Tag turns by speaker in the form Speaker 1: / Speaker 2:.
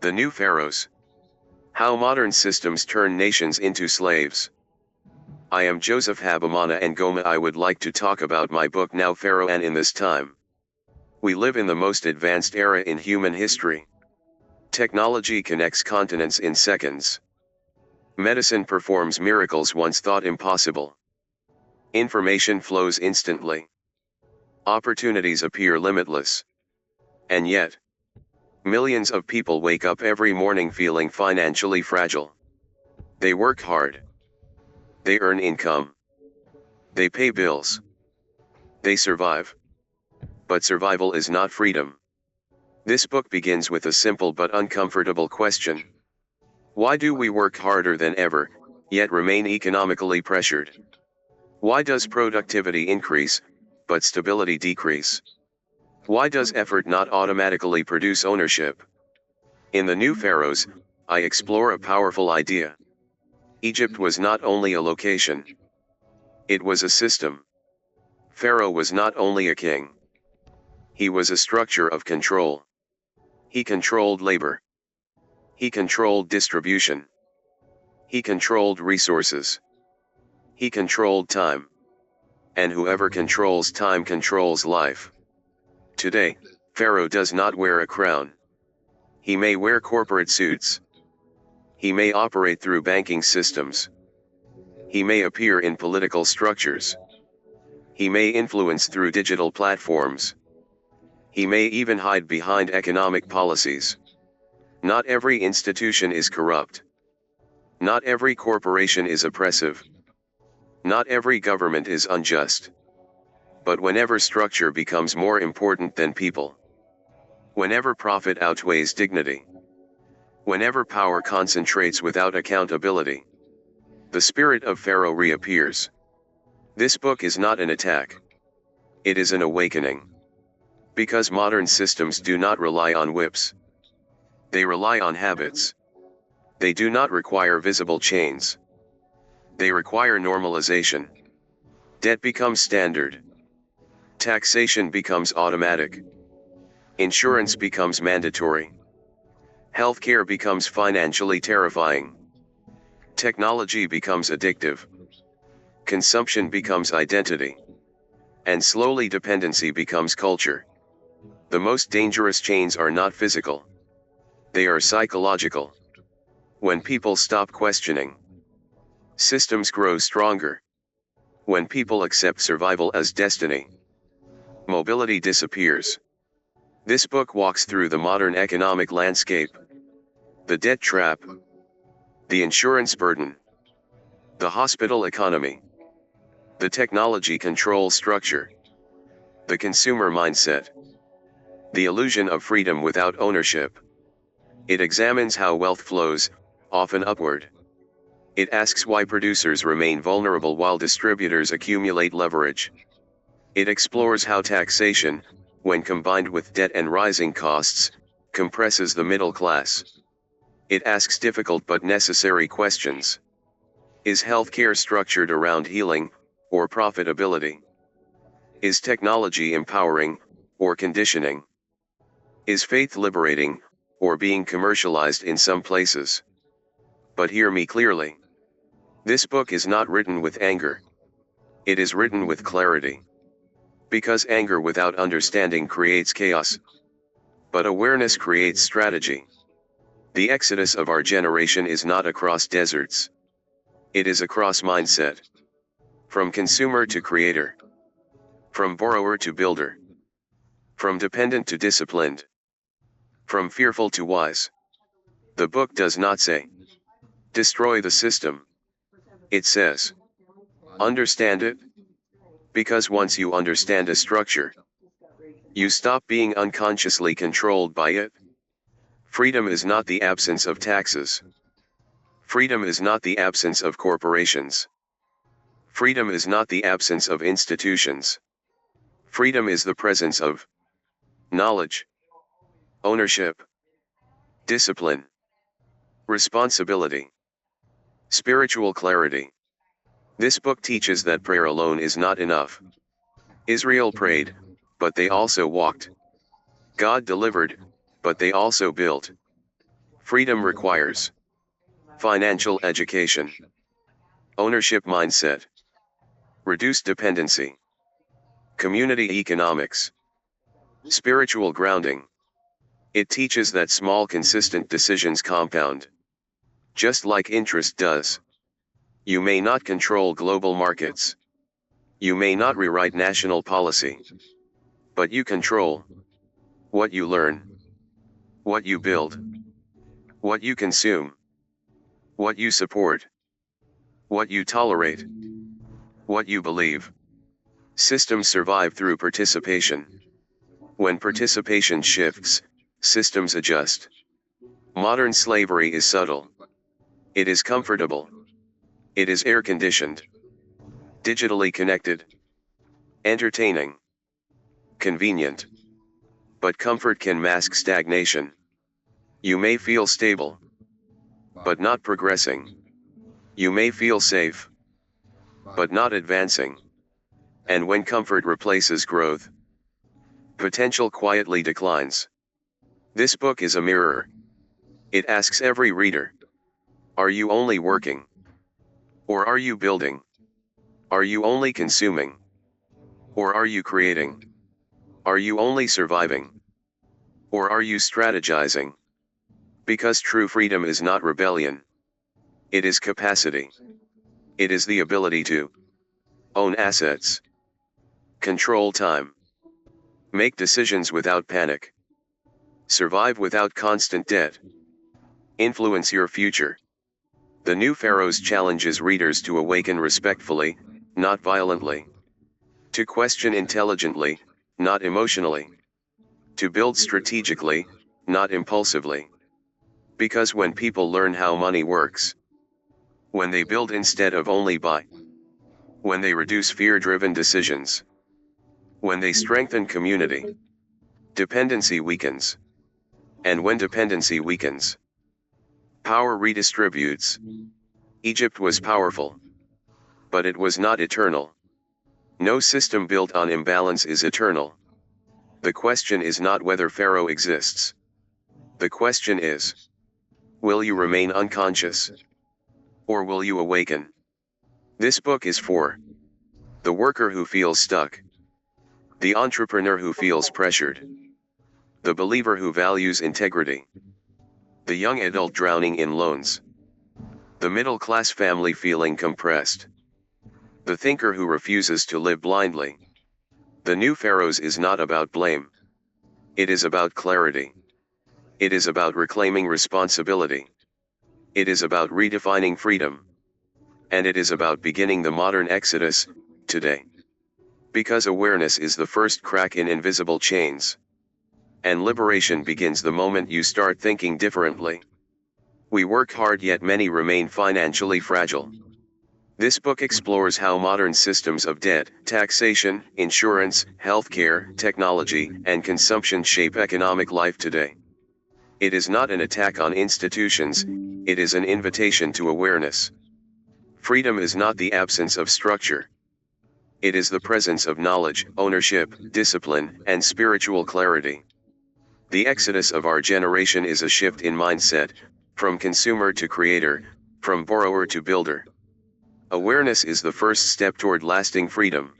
Speaker 1: The New Pharaohs. How Modern Systems Turn Nations into Slaves. I am Joseph Habimana Ngoma. I would like to talk about my book Now Pharaoh and in This Time. We live in the most advanced era in human history. Technology connects continents in seconds. Medicine performs miracles once thought impossible. Information flows instantly. Opportunities appear limitless. And yet, millions of people wake up every morning feeling financially fragile. They work hard. They earn income. They pay bills. They survive. But survival is not freedom. This book begins with a simple but uncomfortable question. Why do we work harder than ever, yet remain economically pressured? Why does productivity increase, but stability decrease? Why does effort not automatically produce ownership? In The New Pharaohs, I explore a powerful idea. Egypt was not only a location. It was a system. Pharaoh was not only a king. He was a structure of control. He controlled labor. He controlled distribution. He controlled resources. He controlled time. And whoever controls time controls life. Today, Pharaoh does not wear a crown. He may wear corporate suits. He may operate through banking systems. He may appear in political structures. He may influence through digital platforms. He may even hide behind economic policies. Not every institution is corrupt. Not every corporation is oppressive. Not every government is unjust. But whenever structure becomes more important than people, whenever profit outweighs dignity, whenever power concentrates without accountability, the spirit of Pharaoh reappears. This book is not an attack. It is an awakening. Because modern systems do not rely on whips. They rely on habits. They do not require visible chains. They require normalization. Debt becomes standard. Taxation becomes automatic. Insurance becomes mandatory. Healthcare becomes financially terrifying. Technology becomes addictive. Consumption becomes identity. And slowly dependency becomes culture. The most dangerous chains are not physical. They are psychological. When people stop questioning, systems grow stronger. When people accept survival as destiny, mobility disappears. This book walks through the modern economic landscape. The debt trap. The insurance burden. The hospital economy. The technology control structure. The consumer mindset. The illusion of freedom without ownership. It examines how wealth flows, often upward. It asks why producers remain vulnerable while distributors accumulate leverage. It explores how taxation, when combined with debt and rising costs, compresses the middle class. It asks difficult but necessary questions. Is healthcare structured around healing, or profitability? Is technology empowering, or conditioning? Is faith liberating, or being commercialized in some places? But hear me clearly. This book is not written with anger. It is written with clarity. Because anger without understanding creates chaos. But awareness creates strategy. The exodus of our generation is not across deserts. It is across mindset. From consumer to creator. From borrower to builder. From dependent to disciplined. From fearful to wise. The book does not say, destroy the system. It says, understand it. Because once you understand a structure, you stop being unconsciously controlled by it. Freedom is not the absence of taxes. Freedom is not the absence of corporations. Freedom is not the absence of institutions. Freedom is the presence of knowledge, ownership, discipline, responsibility, spiritual clarity. This book teaches that prayer alone is not enough. Israel prayed, but they also walked. God delivered, but they also built. Freedom requires financial education, ownership mindset, reduced dependency, community economics, spiritual grounding. It teaches that small consistent decisions compound, just like interest does. You may not control global markets. You may not rewrite national policy. But you control what you learn, what you build, what you consume, what you support, what you tolerate, what you believe. Systems survive through participation. When participation shifts, systems adjust. Modern slavery is subtle. It is comfortable. It is air-conditioned, digitally connected, entertaining, convenient. But comfort can mask stagnation. You may feel stable, but not progressing. You may feel safe, but not advancing. And when comfort replaces growth, potential quietly declines. This book is a mirror. It asks every reader, are you only working? Or are you building? Are you only consuming? Or are you creating? Are you only surviving? Or are you strategizing? Because true freedom is not rebellion. It is capacity. It is the ability to own assets, control time, make decisions without panic, survive without constant debt, influence your future. The new Pharaohs challenges readers to awaken respectfully, not violently. To question intelligently, not emotionally. To build strategically, not impulsively. Because when people learn how money works, when they build instead of only buy, when they reduce fear-driven decisions, when they strengthen community, dependency weakens. And when dependency weakens, power redistributes. Egypt was powerful, but it was not eternal. No system built on imbalance is eternal. The question is not whether Pharaoh exists. The question is, will you remain unconscious? Or will you awaken? This book is for the worker who feels stuck, the entrepreneur who feels pressured, the believer who values integrity, the young adult drowning in loans, the middle-class family feeling compressed, the thinker who refuses to live blindly. The new Pharaohs is not about blame. It is about clarity. It is about reclaiming responsibility. It is about redefining freedom. And it is about beginning the modern exodus, today. Because awareness is the first crack in invisible chains. And liberation begins the moment you start thinking differently. We work hard, yet many remain financially fragile. This book explores how modern systems of debt, taxation, insurance, healthcare, technology, and consumption shape economic life today. It is not an attack on institutions, it is an invitation to awareness. Freedom is not the absence of structure. It is the presence of knowledge, ownership, discipline, and spiritual clarity. The exodus of our generation is a shift in mindset, from consumer to creator, from borrower to builder. Awareness is the first step toward lasting freedom.